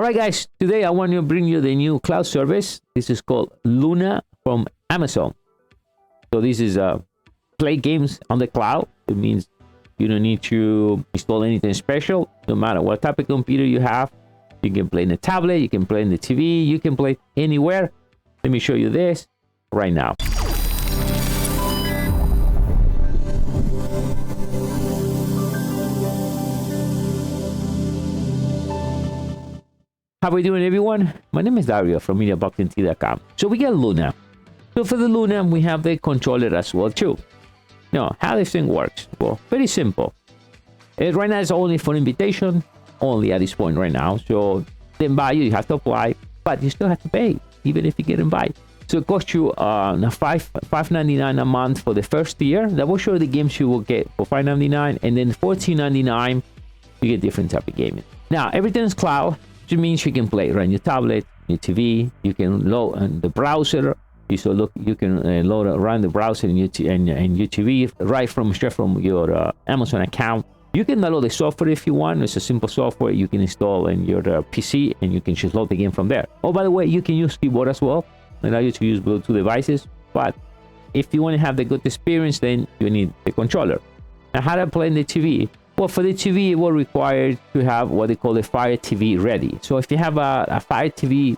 right, guys, today I want to bring you the new cloud service. This is called Luna from Amazon. So this is play games on the cloud. It means you don't need to install anything special. No matter what type of computer you have, you can play in the tablet, you can play in the TV, you can play anywhere. Let me show you this right now. How are we doing, everyone? My name is Dario from mediaboxentlab.com. So we got Luna. So for the Luna, we have the controller as well too. Now, how this thing works? Well, very simple. Right now, it's only for invitation, only at this point right now. So the invite you have to apply, but you still have to pay, even if you get invited. So it costs you $5.99 a month for the first year. That will show the games you will get for $5.99, and then $14.99 you get different type of gaming. Now, everything is cloud, which means you can play right on your tablet, your TV. You can load on the browser. You can run the browser and your TV right straight from your Amazon account. You can download the software if you want. It's a simple software you can install in your PC, and you can just load the game from there. Oh, by the way, you can use keyboard as well. Allow you to use Bluetooth devices. But if you want to have the good experience, then you need the controller. Now, how to play in the TV? Well, for the TV, it will require to have what they call a Fire TV ready. So if you have a Fire TV,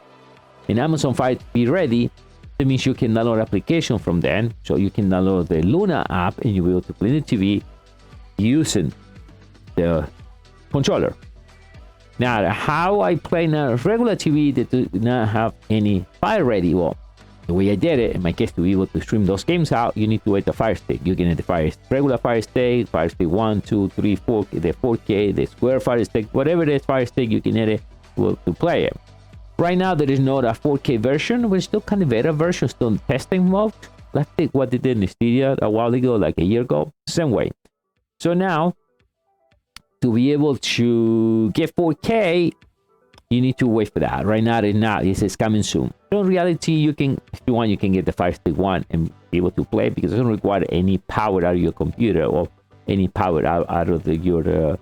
an Amazon Fire TV ready, that means you can download application from then. So you can download the Luna app, and you'll be able to play the TV using the controller. Now, how I play in a regular TV that do not have any Fire ready? Well, the way I did it, in my case, to be able to stream those games out, you need to wait the Fire Stick. You can get the regular Fire Stick, Fire Stick 1, 2, 3, 4, the 4K, the square Fire Stick, whatever it is, Fire Stick, you can get it to play it. Right now, there is not a 4K version. We're still kind of beta version, still in testing mode. Let's take what they did in Stadia a while ago, like a year ago. Same way. So now, to be able to get 4K, you need to wait for that. Right now, it's coming soon. So in reality, you can, if you want, you can get the Fire Stick 1 and be able to play, because it doesn't require any power out of your computer or any power out of your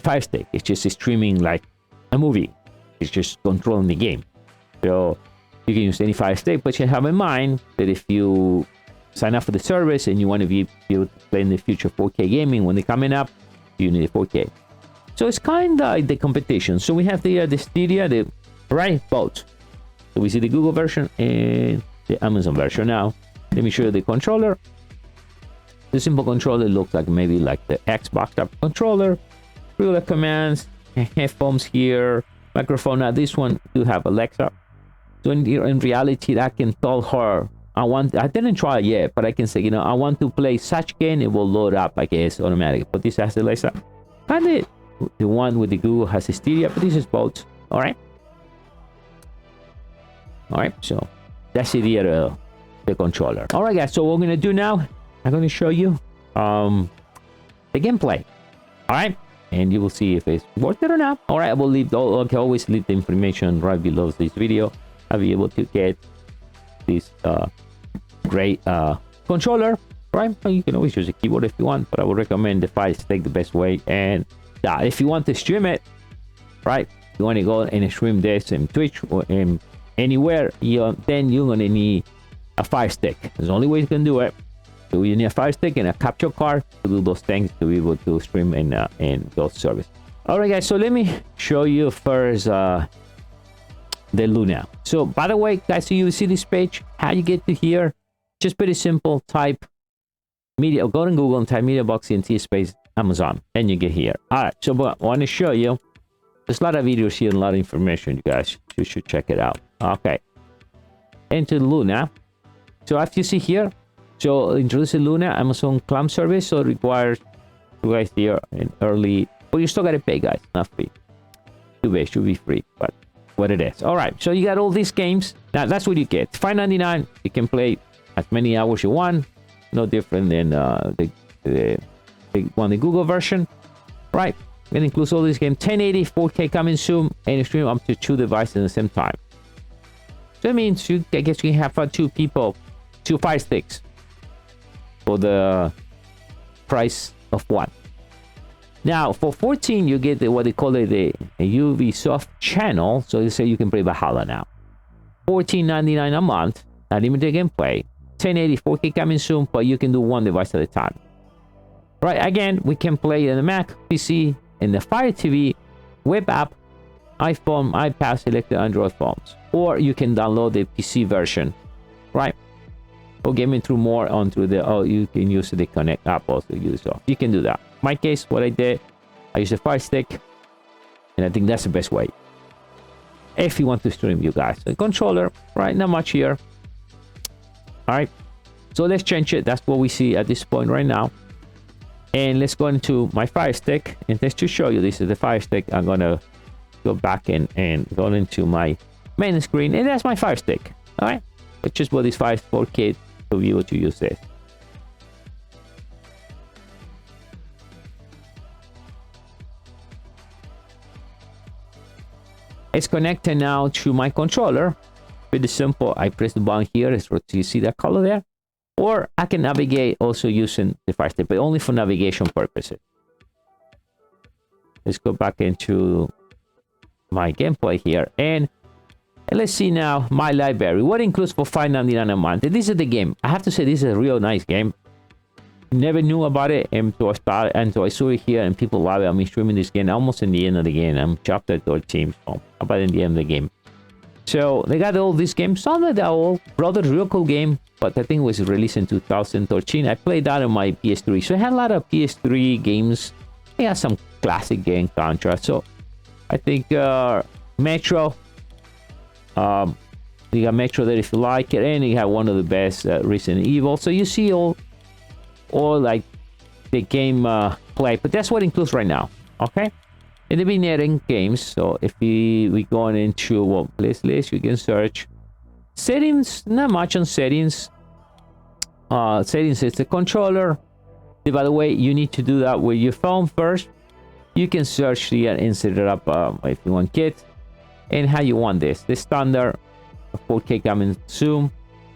Fire Stick. It's just streaming like a movie. It's just controlling the game. So you can use any Fire Stick, but you have in mind that if you sign up for the service and you want to be able to play in the future 4K gaming when they're coming up, you need a 4K. So it's kind of like the competition. So we have the Stadia, both. So we see the Google version and the Amazon version. Now, let me show you the controller. The simple controller looks like maybe like the Xbox type controller. Regular commands, headphones here, microphone. Now this one do have Alexa. So in reality, I can tell her, I didn't try it yet, but I can say, I want to play such game. It will load up, I guess, automatically. But this has Alexa. And the one with the Google has a Stadia, but this is both. All right. So that's the controller. All right, guys. So what we're gonna do now, I'm gonna show you the gameplay. All right, and you will see if it's worth it or not. All right, I will leave. I can always leave the information right below this video. I'll be able to get this great controller. Right, you can always use a keyboard if you want, but I would recommend the Fire Stick the best way. And if you want to stream it, right, you want to go and stream this in Twitch or in anywhere, then you're gonna need a Fire Stick. It's the only way you can do it. So you need a Fire Stick and a capture card to do those things, to be able to stream in those services. All right, guys. So let me show you first the Luna. So by the way, guys, so you see this page, how you get to here? Just pretty simple. Type media, go to Google and type MEDIABOXENT space Amazon, and you get here. All right, so I want to show you, there's a lot of videos here and a lot of information. You guys, you should check it out. Okay, into Luna. So after you see here, so introducing Luna, Amazon Cloud service. So it requires you guys here in early, but you still gotta pay, guys, not free. It should be free, but what it is. All right, so you got all these games. Now that's what you get. $5.99. You can play as many hours you want. No different than the Google version, right? It includes all these games. 1080, 4K coming soon, and stream up to 2 devices at the same time. So that means I guess you can have 2 people, 2 Fire Sticks for the price of 1. Now for 14, you get what they call it the Ubisoft channel. So you say you can play Valhalla now. $14.99 a month, unlimited gameplay, 1080 4K coming soon, but you can do one device at a time. Right, again, we can play on the Mac, PC, in the Fire TV, web app, iPhone, iPad, selected Android phones. Or you can download the PC version, right? Or gaming through more onto the, oh, you can use the Connect app also use off. You can do that. In my case, what I did, I use a Fire Stick, and I think that's the best way. If you want to stream, you guys. The controller, right? Not much here. All right. So let's change it. That's what we see at this point right now. And let's go into my Fire Stick. And just to show you, this is the Fire Stick. I'm going to go back and go into my main screen. And that's my Fire Stick. All right. It's just what this 4K to be able to use this. It's connected now to my controller. Pretty simple. I press the button here. You see that color there? Or I can navigate also using the Fire Stick, but only for navigation purposes. Let's go back into my gameplay here. And let's see now my library. What includes for $5.99 a month? This is the game. I have to say this is a real nice game. Never knew about it until I started, until I saw it here and people love it. I'm streaming this game almost in the end of the game. I'm chapter 13, so about in the end of the game. So they got all these games. Some of that old Brothers, real cool game, but I think it was released in 2013. I played that on my PS3, so I had a lot of PS3 games. I had some classic game Contra. So I think Metro. You got Metro there if you like it, and you have one of the best Resident Evil. So you see all like the game play, but that's what it includes right now. Okay. In the beginning games, so if we going into playlist list, you can search settings. Not much on settings. Settings is the controller. By the way, you need to do that with your phone first. You can search here and set it up if you want kit and how you want this. The standard 4K coming soon.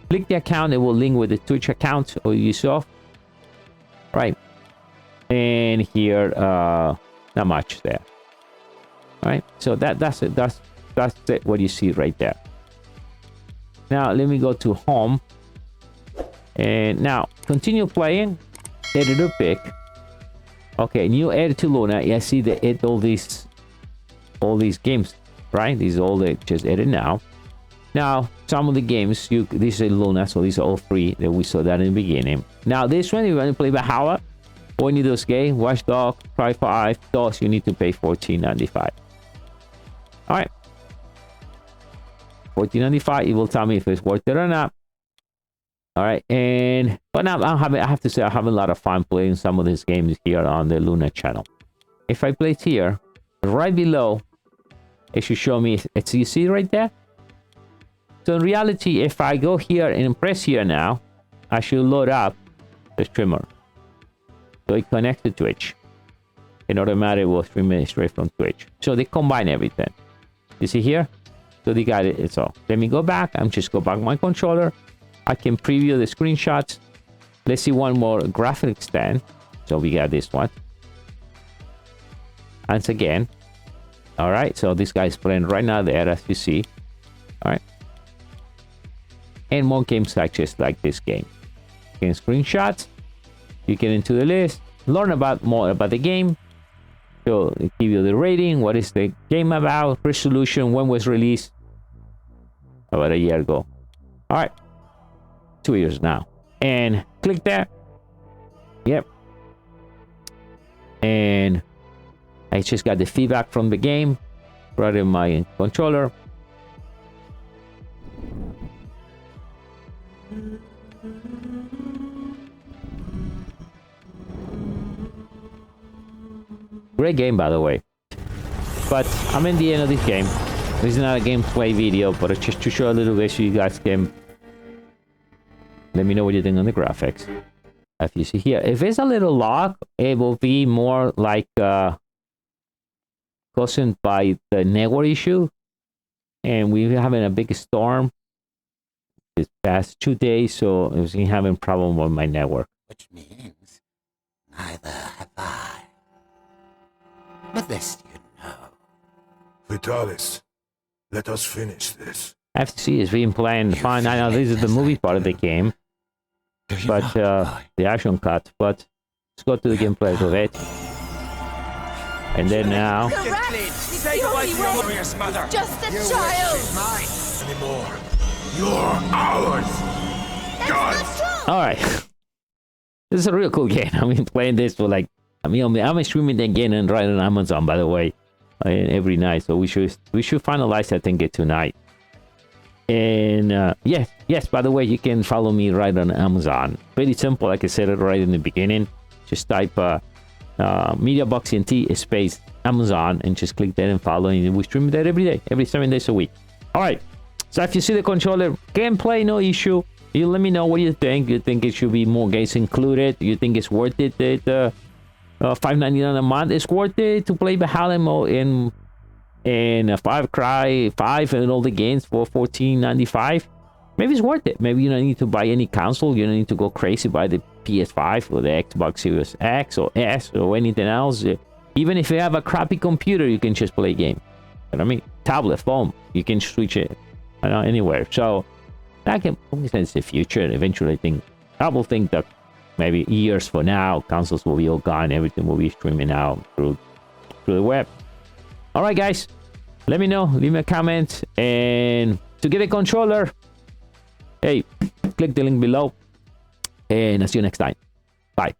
Click the account. It will link with the Twitch account or Ubisoft. Right, and here not much there. All right, so that's it. That's it. What you see right there. Now let me go to home, and now continue playing. Editor pick. Okay, new edit to Luna. Yeah, I see the all these games, right? These all they just edit now. Now some of the games this is Luna, so these are all free that we saw that in the beginning. Now this one, you want to play Valhalla or any of those games, Watchdog, Cry 5, those you need to pay $14.95. All right, $14.95. It will tell me if it's worth it or not. All right, and but now I have to say I'm having a lot of fun playing some of these games here on the Luna channel. If I place here, right below, it should show me. It's, you see right there. So in reality, if I go here and press here now, I should load up the streamer. So it connects to Twitch. And automatically will stream it straight from Twitch. So they combine everything. You see here? So they got it. It's all. Let me go back. I'm just go back my controller. I can preview the screenshots. Let's see one more graphic stand. So we got this one. Once again. All right. So this guy's playing right now there, as you see. All right. And more games like just like this game. You can screenshots. You get into the list. Learn more about the game. So it give you the rating. What is the game about? Resolution. When was released? About a year ago. All right. 2 years now. And click that. Yep. And I just got the feedback from the game right in my controller. Great game, by the way. But I'm in the end of this game. This is not a gameplay video, but it's just to show a little bit so you guys can let me know what you think on the graphics. As you see here, if it's a little lock, it will be more like caused by the network issue. And we're having a big storm this past 2 days, so I was having a problem with my network. Which means neither have I. But this you know. Vitalis, let us finish this. FC is being planned fine. I know this is the movie part of the game, but the action cut. But let's go to the gameplay of it. And then now, Say goodbye to your glorious mother. Just a child. Anymore. You're ours. God. all right, this is a real cool game. I've been playing this for like, I'm streaming the game and right on Amazon, by the way, every night. So we should finalize that and get tonight. And yes. By the way, you can follow me right on Amazon. Pretty simple, like I said it right in the beginning. Just type MEDIABOXENT space Amazon and just click that and follow. And we stream that every day, every 7 days a week. All right. So if you see the controller gameplay, no issue. You let me know what you think. You think it should be more games included? You think it's worth it? That $5.99 a month is worth it to play Valhalla mode in Far Cry 5 and all the games for $14.95? Maybe it's worth it. Maybe you don't need to buy any console. You don't need to go crazy buy the PS5 or the Xbox Series X or S or anything else. Even if you have a crappy computer, you can just play a game. You know what I mean? Tablet, phone, you can switch it anywhere. So that can sense the future. Eventually, I will think that maybe years from now, consoles will be all gone. Everything will be streaming out through the web. All right, guys, let me know. Leave me a comment. And to get a controller, hey, click the link below. And I'll see you next time. Bye.